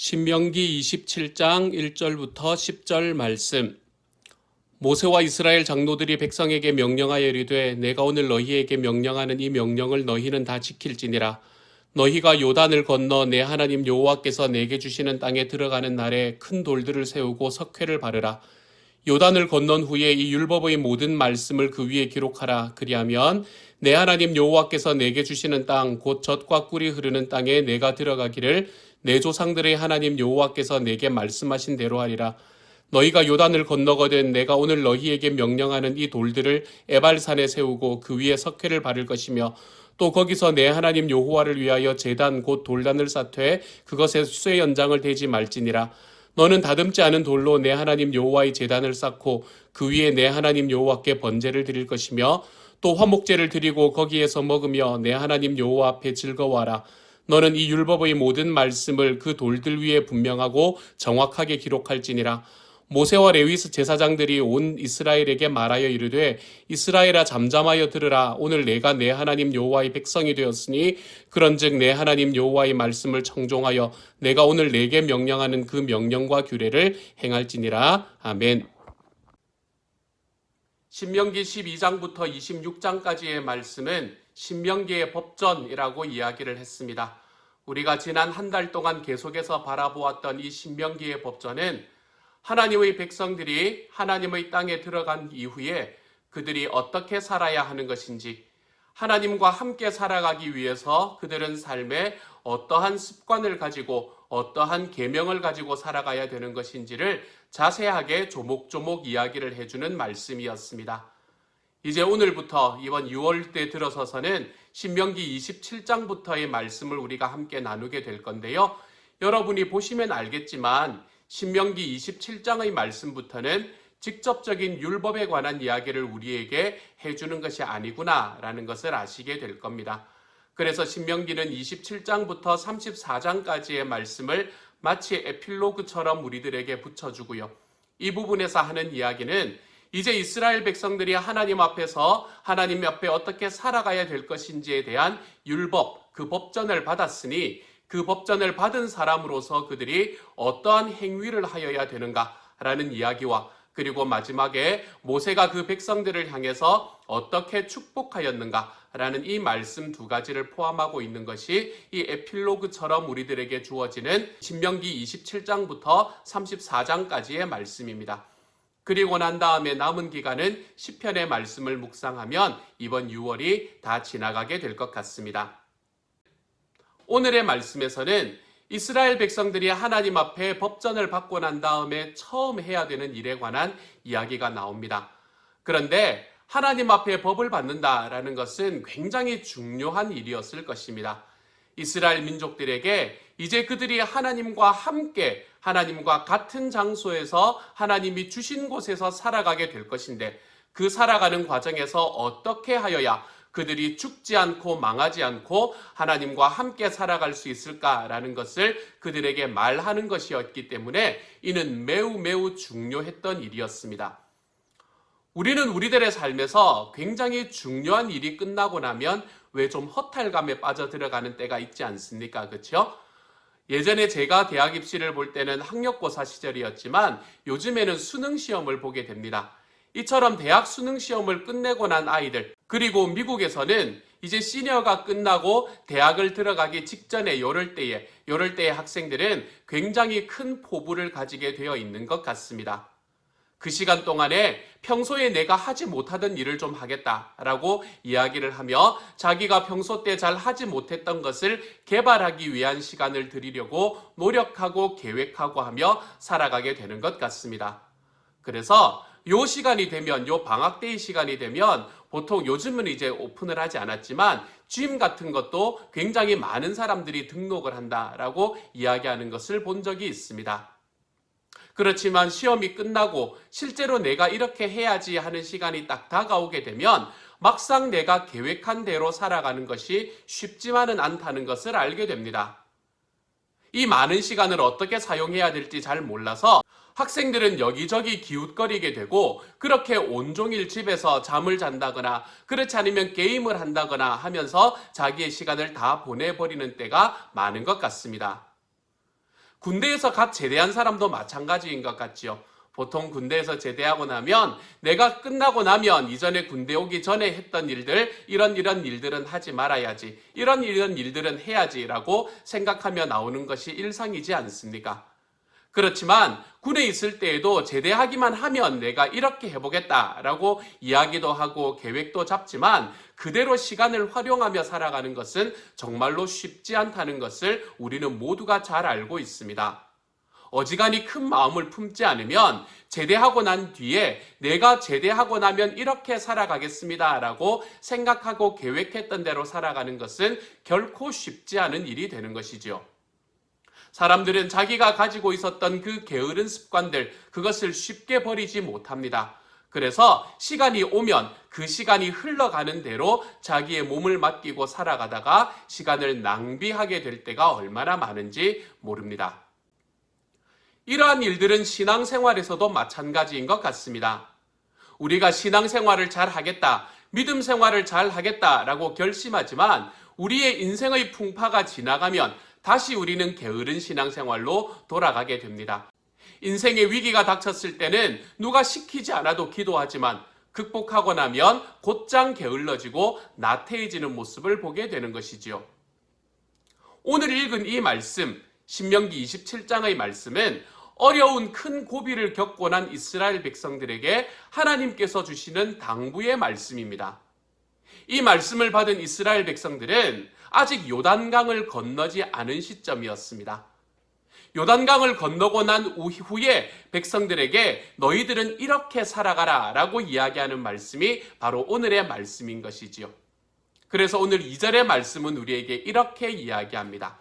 신명기 27장 1절부터 10절 말씀. 모세와 이스라엘 장로들이 백성에게 명령하여 이르되 내가 오늘 너희에게 명령하는 이 명령을 너희는 다 지킬지니라. 너희가 요단을 건너 내 하나님 여호와께서 내게 주시는 땅에 들어가는 날에 큰 돌들을 세우고 석회를 바르라. 요단을 건넌 후에 이 율법의 모든 말씀을 그 위에 기록하라. 그리하면 내 하나님 여호와께서 내게 주시는 땅 곧 젖과 꿀이 흐르는 땅에 내가 들어가기를 내 조상들의 하나님 여호와께서 내게 말씀하신 대로 하리라. 너희가 요단을 건너거든 내가 오늘 너희에게 명령하는 이 돌들을 에발산에 세우고 그 위에 석회를 바를 것이며 또 거기서 내 하나님 여호와를 위하여 제단 곧 돌단을 쌓되 그것에 쇠 연장을 대지 말지니라. 너는 다듬지 않은 돌로 내 하나님 여호와의 제단을 쌓고 그 위에 내 하나님 여호와께 번제를 드릴 것이며 또 화목제를 드리고 거기에서 먹으며 내 하나님 여호와 앞에 즐거워하라. 너는 이 율법의 모든 말씀을 그 돌들 위에 분명하고 정확하게 기록할지니라. 모세와 레위 제사장들이 온 이스라엘에게 말하여 이르되 이스라엘아 잠잠하여 들으라. 오늘 내가 내 하나님 여호와의 백성이 되었으니 그런즉 내 하나님 여호와의 말씀을 청종하여 내가 오늘 내게 명령하는 그 명령과 규례를 행할지니라. 아멘. 신명기 12장부터 26장까지의 말씀은 신명기의 법전이라고 이야기를 했습니다. 우리가 지난 한 달 동안 계속해서 바라보았던 이 신명기의 법전은 하나님의 백성들이 하나님의 땅에 들어간 이후에 그들이 어떻게 살아야 하는 것인지, 하나님과 함께 살아가기 위해서 그들은 삶에 어떠한 습관을 가지고 어떠한 계명을 가지고 살아가야 되는 것인지를 자세하게 조목조목 이야기를 해주는 말씀이었습니다. 이제 오늘부터 이번 6월때 들어서서는 신명기 27장부터의 말씀을 우리가 함께 나누게 될 건데요. 여러분이 보시면 알겠지만 신명기 27장의 말씀부터는 직접적인 율법에 관한 이야기를 우리에게 해주는 것이 아니구나라는 것을 아시게 될 겁니다. 그래서 신명기는 27장부터 34장까지의 말씀을 마치 에필로그처럼 우리들에게 붙여주고요. 이 부분에서 하는 이야기는 이제 이스라엘 백성들이 하나님 앞에서 하나님 앞에 어떻게 살아가야 될 것인지에 대한 율법, 그 법전을 받았으니 그 법전을 받은 사람으로서 그들이 어떠한 행위를 하여야 되는가라는 이야기와 그리고 마지막에 모세가 그 백성들을 향해서 어떻게 축복하였는가라는 이 말씀 두 가지를 포함하고 있는 것이 이 에필로그처럼 우리들에게 주어지는 신명기 27장부터 34장까지의 말씀입니다. 그리고 난 다음에 남은 기간은 시편의 말씀을 묵상하면 이번 6월이 다 지나가게 될 것 같습니다. 오늘의 말씀에서는 이스라엘 백성들이 하나님 앞에 법전을 받고 난 다음에 처음 해야 되는 일에 관한 이야기가 나옵니다. 그런데 하나님 앞에 법을 받는다라는 것은 굉장히 중요한 일이었을 것입니다. 이스라엘 민족들에게 이제 그들이 하나님과 함께 하나님과 같은 장소에서 하나님이 주신 곳에서 살아가게 될 것인데 그 살아가는 과정에서 어떻게 하여야 그들이 죽지 않고 망하지 않고 하나님과 함께 살아갈 수 있을까라는 것을 그들에게 말하는 것이었기 때문에 이는 매우 중요했던 일이었습니다. 우리는 우리들의 삶에서 굉장히 중요한 일이 끝나고 나면 왜 좀 허탈감에 빠져들어가는 때가 있지 않습니까? 그렇죠? 예전에 제가 대학 입시를 볼 때는 학력고사 시절이었지만 요즘에는 수능 시험을 보게 됩니다. 이처럼 대학 수능 시험을 끝내고 난 아이들, 그리고 미국에서는 이제 시니어가 끝나고 대학을 들어가기 직전에 요럴 때의 학생들은 굉장히 큰 포부를 가지게 되어 있는 것 같습니다. 그 시간 동안에 평소에 내가 하지 못하던 일을 좀 하겠다라고 이야기를 하며 자기가 평소 때 잘 하지 못했던 것을 개발하기 위한 시간을 들이려고 노력하고 계획하고 하며 살아가게 되는 것 같습니다. 그래서 요 시간이 되면, 요 방학 때의 시간이 되면 보통 요즘은 이제 오픈을 하지 않았지만 짐 같은 것도 굉장히 많은 사람들이 등록을 한다라고 이야기하는 것을 본 적이 있습니다. 그렇지만 시험이 끝나고 실제로 내가 이렇게 해야지 하는 시간이 딱 다가오게 되면 막상 내가 계획한 대로 살아가는 것이 쉽지만은 않다는 것을 알게 됩니다. 이 많은 시간을 어떻게 사용해야 될지 잘 몰라서 학생들은 여기저기 기웃거리게 되고 그렇게 온종일 집에서 잠을 잔다거나 그렇지 않으면 게임을 한다거나 하면서 자기의 시간을 다 보내버리는 때가 많은 것 같습니다. 군대에서 갓 제대한 사람도 마찬가지인 것 같지요. 보통 군대에서 제대하고 나면 내가 끝나고 나면 이전에 군대 오기 전에 했던 일들, 이런 일들은 하지 말아야지, 이런 일들은 해야지라고 생각하며 나오는 것이 일상이지 않습니까? 그렇지만 군에 있을 때에도 제대하기만 하면 내가 이렇게 해보겠다라고 이야기도 하고 계획도 잡지만 그대로 시간을 활용하며 살아가는 것은 정말로 쉽지 않다는 것을 우리는 모두가 잘 알고 있습니다. 어지간히 큰 마음을 품지 않으면 제대하고 난 뒤에 내가 제대하고 나면 이렇게 살아가겠습니다 라고 생각하고 계획했던 대로 살아가는 것은 결코 쉽지 않은 일이 되는 것이지요. 사람들은 자기가 가지고 있었던 그 게으른 습관들, 그것을 쉽게 버리지 못합니다. 그래서 시간이 오면 그 시간이 흘러가는 대로 자기의 몸을 맡기고 살아가다가 시간을 낭비하게 될 때가 얼마나 많은지 모릅니다. 이러한 일들은 신앙생활에서도 마찬가지인 것 같습니다. 우리가 신앙생활을 잘 하겠다, 믿음 생활을 잘 하겠다라고 결심하지만 우리의 인생의 풍파가 지나가면 다시 우리는 게으른 신앙생활로 돌아가게 됩니다. 인생의 위기가 닥쳤을 때는 누가 시키지 않아도 기도하지만 극복하고 나면 곧장 게을러지고 나태해지는 모습을 보게 되는 것이지요. 오늘 읽은 이 말씀, 신명기 27장의 말씀은 어려운 큰 고비를 겪고 난 이스라엘 백성들에게 하나님께서 주시는 당부의 말씀입니다. 이 말씀을 받은 이스라엘 백성들은 아직 요단강을 건너지 않은 시점이었습니다. 요단강을 건너고 난 후에 백성들에게 너희들은 이렇게 살아가라 라고 이야기하는 말씀이 바로 오늘의 말씀인 것이지요. 그래서 오늘 2절의 말씀은 우리에게 이렇게 이야기합니다.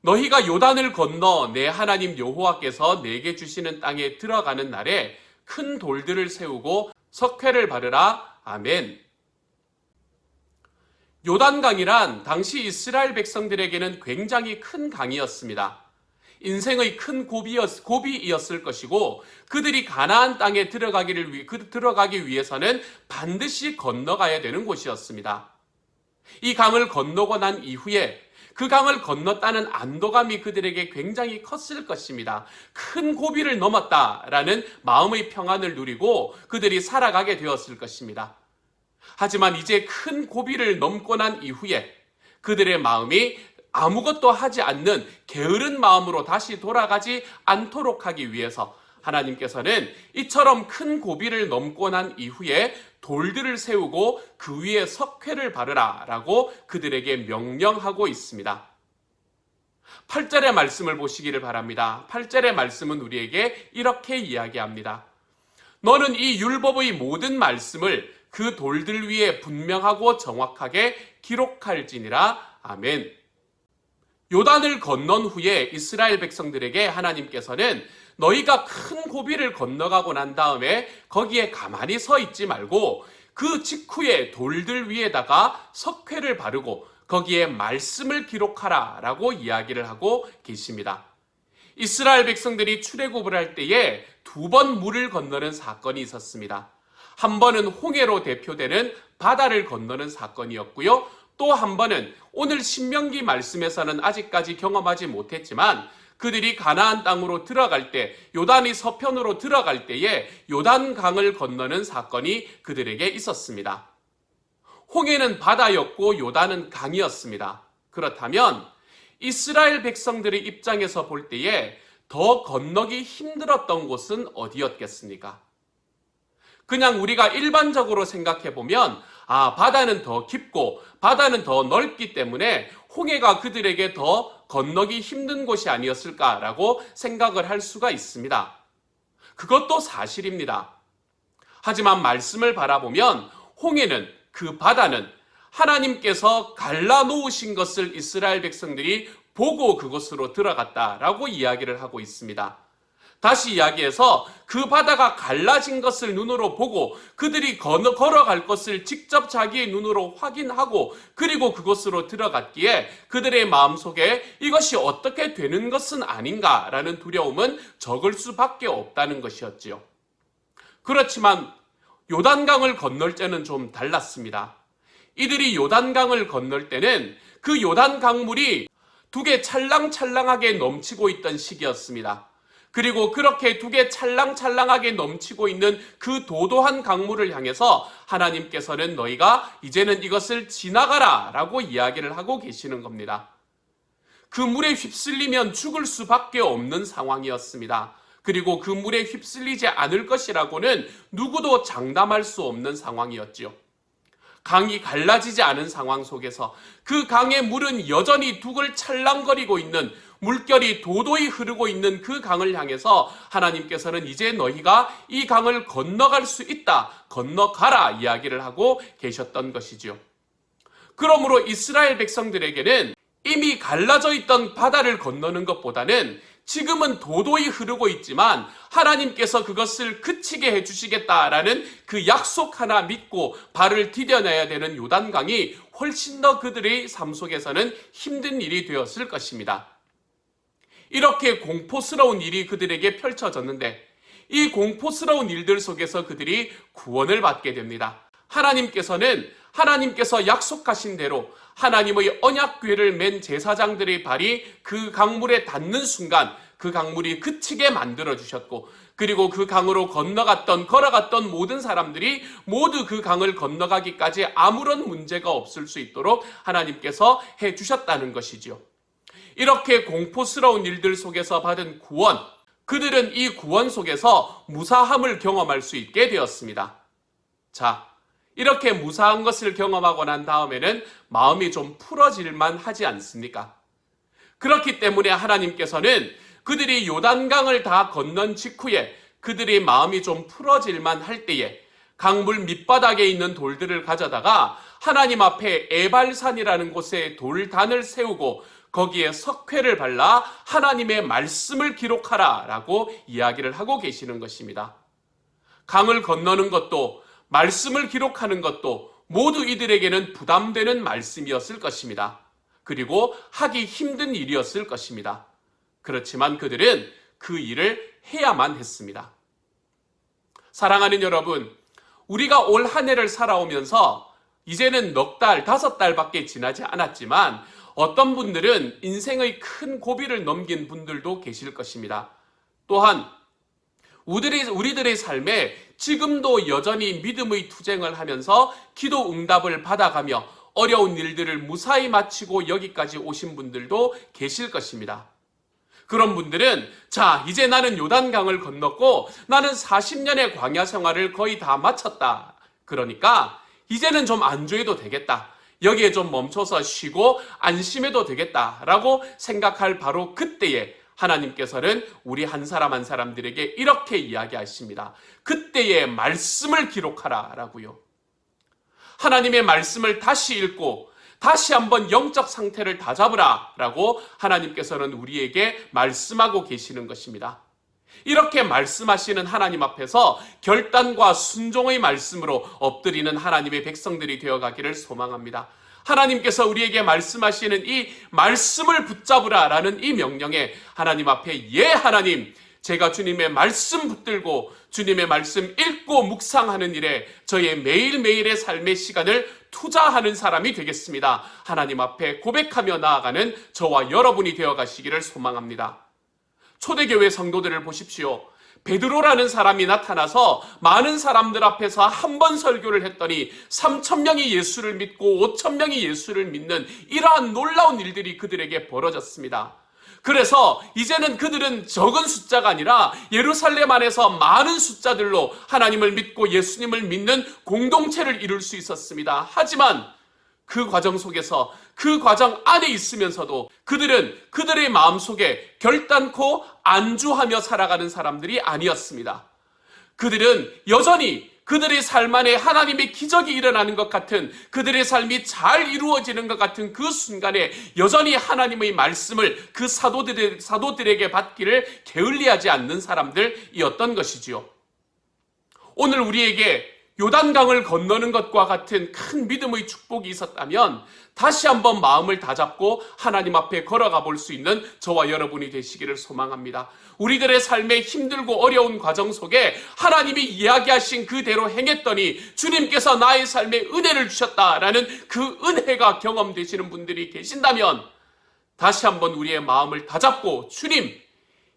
너희가 요단을 건너 내 하나님 여호와께서 내게 주시는 땅에 들어가는 날에 큰 돌들을 세우고 석회를 바르라. 아멘. 요단강이란 당시 이스라엘 백성들에게는 굉장히 큰 강이었습니다. 인생의 큰 고비이었을 것이고 그들이 가나안 땅에 들어가기 위해서는 반드시 건너가야 되는 곳이었습니다. 이 강을 건너고 난 이후에 그 강을 건넜다는 안도감이 그들에게 굉장히 컸을 것입니다. 큰 고비를 넘었다라는 마음의 평안을 누리고 그들이 살아가게 되었을 것입니다. 하지만 이제 큰 고비를 넘고 난 이후에 그들의 마음이 아무것도 하지 않는 게으른 마음으로 다시 돌아가지 않도록 하기 위해서 하나님께서는 이처럼 큰 고비를 넘고 난 이후에 돌들을 세우고 그 위에 석회를 바르라 라고 그들에게 명령하고 있습니다. 8절의 말씀을 보시기를 바랍니다. 8절의 말씀은 우리에게 이렇게 이야기합니다. 너는 이 율법의 모든 말씀을 그 돌들 위에 분명하고 정확하게 기록할지니라. 아멘. 요단을 건넌 후에 이스라엘 백성들에게 하나님께서는 너희가 큰 고비를 건너가고 난 다음에 거기에 가만히 서 있지 말고 그 직후에 돌들 위에다가 석회를 바르고 거기에 말씀을 기록하라 라고 이야기를 하고 계십니다. 이스라엘 백성들이 출애굽을 할 때에 2번 물을 건너는 사건이 있었습니다. 한 번은 홍해로 대표되는 바다를 건너는 사건이었고요. 또 한 번은 오늘 신명기 말씀에서는 아직까지 경험하지 못했지만 그들이 가나안 땅으로 들어갈 때 요단이 서편으로 들어갈 때에 요단강을 건너는 사건이 그들에게 있었습니다. 홍해는 바다였고 요단은 강이었습니다. 그렇다면 이스라엘 백성들의 입장에서 볼 때에 더 건너기 힘들었던 곳은 어디였겠습니까? 그냥 우리가 일반적으로 생각해 보면 바다는 더 깊고 바다는 더 넓기 때문에 홍해가 그들에게 더 건너기 힘든 곳이 아니었을까라고 생각을 할 수가 있습니다. 그것도 사실입니다. 하지만 말씀을 바라보면 홍해는, 그 바다는 하나님께서 갈라놓으신 것을 이스라엘 백성들이 보고 그곳으로 들어갔다라고 이야기를 하고 있습니다. 다시 이야기해서 그 바다가 갈라진 것을 눈으로 보고 그들이 걸어갈 것을 직접 자기의 눈으로 확인하고 그리고 그곳으로 들어갔기에 그들의 마음속에 이것이 어떻게 되는 것은 아닌가라는 두려움은 적을 수밖에 없다는 것이었지요. 그렇지만 요단강을 건널 때는 좀 달랐습니다. 이들이 요단강을 건널 때는 그 요단강물이 두 개 찰랑찰랑하게 넘치고 있던 시기였습니다. 그리고 그렇게 두 개 찰랑찰랑하게 넘치고 있는 그 도도한 강물을 향해서 하나님께서는 너희가 이제는 이것을 지나가라 라고 이야기를 하고 계시는 겁니다. 그 물에 휩쓸리면 죽을 수밖에 없는 상황이었습니다. 그리고 그 물에 휩쓸리지 않을 것이라고는 누구도 장담할 수 없는 상황이었지요. 강이 갈라지지 않은 상황 속에서 그 강의 물은 여전히 둑을 찰랑거리고 있는, 물결이 도도히 흐르고 있는 그 강을 향해서 하나님께서는 이제 너희가 이 강을 건너갈 수 있다, 건너가라 이야기를 하고 계셨던 것이지요. 그러므로 이스라엘 백성들에게는 이미 갈라져 있던 바다를 건너는 것보다는 지금은 도도히 흐르고 있지만 하나님께서 그것을 그치게 해주시겠다라는 그 약속 하나 믿고 발을 디뎌내야 되는 요단강이 훨씬 더 그들의 삶 속에서는 힘든 일이 되었을 것입니다. 이렇게 공포스러운 일이 그들에게 펼쳐졌는데 이 공포스러운 일들 속에서 그들이 구원을 받게 됩니다. 하나님께서 약속하신 대로 하나님의 언약궤를 맨 제사장들의 발이 그 강물에 닿는 순간 그 강물이 그치게 만들어주셨고, 그리고 그 강으로 걸어갔던 모든 사람들이 모두 그 강을 건너가기까지 아무런 문제가 없을 수 있도록 하나님께서 해주셨다는 것이지요. 이렇게 공포스러운 일들 속에서 받은 구원, 그들은 이 구원 속에서 무사함을 경험할 수 있게 되었습니다. 자, 이렇게 무사한 것을 경험하고 난 다음에는 마음이 좀 풀어질만 하지 않습니까? 그렇기 때문에 하나님께서는 그들이 요단강을 다 건넌 직후에 그들의 마음이 좀 풀어질만 할 때에 강물 밑바닥에 있는 돌들을 가져다가 하나님 앞에 에발산이라는 곳에 돌단을 세우고 거기에 석회를 발라 하나님의 말씀을 기록하라 라고 이야기를 하고 계시는 것입니다. 강을 건너는 것도 말씀을 기록하는 것도 모두 이들에게는 부담되는 말씀이었을 것입니다. 그리고 하기 힘든 일이었을 것입니다. 그렇지만 그들은 그 일을 해야만 했습니다. 사랑하는 여러분, 우리가 올 한 해를 살아오면서 이제는 넉 달, 5달밖에 지나지 않았지만 어떤 분들은 인생의 큰 고비를 넘긴 분들도 계실 것입니다. 또한 우리들의 삶에 지금도 여전히 믿음의 투쟁을 하면서 기도 응답을 받아가며 어려운 일들을 무사히 마치고 여기까지 오신 분들도 계실 것입니다. 그런 분들은 자, 이제 나는 요단강을 건넜고 나는 40년의 광야 생활을 거의 다 마쳤다. 그러니까 이제는 좀 안주해도 되겠다. 여기에 좀 멈춰서 쉬고 안심해도 되겠다라고 생각할 바로 그때에 하나님께서는 우리 한 사람 한 사람들에게 이렇게 이야기하십니다. 그때의 말씀을 기록하라 라고요. 하나님의 말씀을 다시 읽고 다시 한번 영적 상태를 다잡으라 라고 하나님께서는 우리에게 말씀하고 계시는 것입니다. 이렇게 말씀하시는 하나님 앞에서 결단과 순종의 말씀으로 엎드리는 하나님의 백성들이 되어가기를 소망합니다. 하나님께서 우리에게 말씀하시는 이 말씀을 붙잡으라 라는 이 명령에 하나님 앞에 예 하나님, 제가 주님의 말씀 붙들고 주님의 말씀 읽고 묵상하는 일에 저의 매일매일의 삶의 시간을 투자하는 사람이 되겠습니다. 하나님 앞에 고백하며 나아가는 저와 여러분이 되어가시기를 소망합니다. 초대교회 성도들을 보십시오. 베드로라는 사람이 나타나서 많은 사람들 앞에서 한 번 설교를 했더니 3,000명이 예수를 믿고 5,000명이 예수를 믿는 이러한 놀라운 일들이 그들에게 벌어졌습니다. 그래서 이제는 그들은 적은 숫자가 아니라 예루살렘 안에서 많은 숫자들로 하나님을 믿고 예수님을 믿는 공동체를 이룰 수 있었습니다. 하지만 그 과정 속에서 그 과정 안에 있으면서도 그들은 그들의 마음속에 결단코 안주하며 살아가는 사람들이 아니었습니다. 그들은 여전히 그들의 삶 안에 하나님의 기적이 일어나는 것 같은, 그들의 삶이 잘 이루어지는 것 같은 그 순간에 여전히 하나님의 말씀을 그 사도들에게 받기를 게을리하지 않는 사람들이었던 것이지요. 오늘 우리에게 요단강을 건너는 것과 같은 큰 믿음의 축복이 있었다면 다시 한번 마음을 다잡고 하나님 앞에 걸어가 볼 수 있는 저와 여러분이 되시기를 소망합니다. 우리들의 삶에 힘들고 어려운 과정 속에 하나님이 이야기하신 그대로 행했더니 주님께서 나의 삶에 은혜를 주셨다라는 그 은혜가 경험되시는 분들이 계신다면 다시 한번 우리의 마음을 다잡고 주님,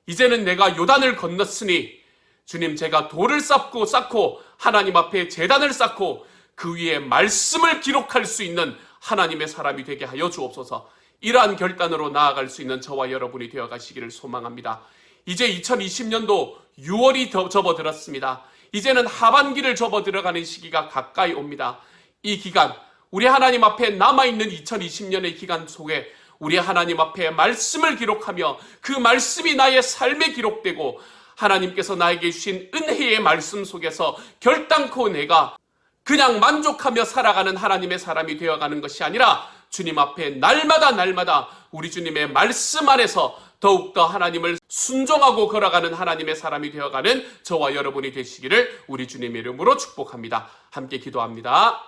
이제는 내가 요단을 건넜으니 주님, 제가 돌을 쌓고 하나님 앞에 제단을 쌓고 그 위에 말씀을 기록할 수 있는 하나님의 사람이 되게 하여 주옵소서. 이러한 결단으로 나아갈 수 있는 저와 여러분이 되어 가시기를 소망합니다. 이제 2020년도 6월이 접어들었습니다. 이제는 하반기를 접어들어가는 시기가 가까이 옵니다. 이 기간, 우리 하나님 앞에 남아있는 2020년의 기간 속에 우리 하나님 앞에 말씀을 기록하며 그 말씀이 나의 삶에 기록되고 하나님께서 나에게 주신 은혜의 말씀 속에서 결단코 내가 그냥 만족하며 살아가는 하나님의 사람이 되어가는 것이 아니라 주님 앞에 날마다 우리 주님의 말씀 안에서 더욱더 하나님을 순종하고 걸어가는 하나님의 사람이 되어가는 저와 여러분이 되시기를 우리 주님의 이름으로 축복합니다. 함께 기도합니다.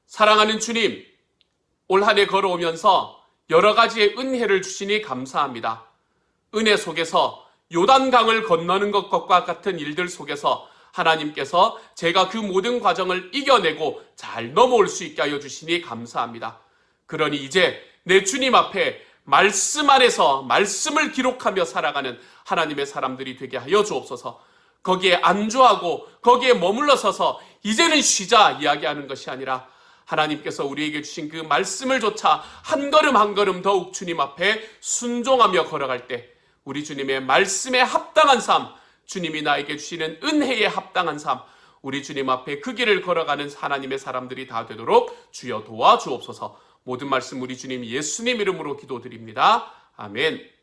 사랑하는 주님, 올 한 해 걸어오면서 여러 가지의 은혜를 주시니 감사합니다. 은혜 속에서 요단강을 건너는 것과 같은 일들 속에서 하나님께서 제가 그 모든 과정을 이겨내고 잘 넘어올 수 있게 하여 주시니 감사합니다. 그러니 이제 내 주님 앞에 말씀 안에서 말씀을 기록하며 살아가는 하나님의 사람들이 되게 하여 주옵소서. 거기에 안주하고 거기에 머물러 서서 이제는 쉬자 이야기하는 것이 아니라 하나님께서 우리에게 주신 그 말씀을 조차 한 걸음 한 걸음 더욱 주님 앞에 순종하며 걸어갈 때 우리 주님의 말씀에 합당한 삶, 주님이 나에게 주시는 은혜에 합당한 삶, 우리 주님 앞에 그 길을 걸어가는 하나님의 사람들이 다 되도록 주여 도와주옵소서. 모든 말씀 우리 주님 예수님 이름으로 기도드립니다. 아멘.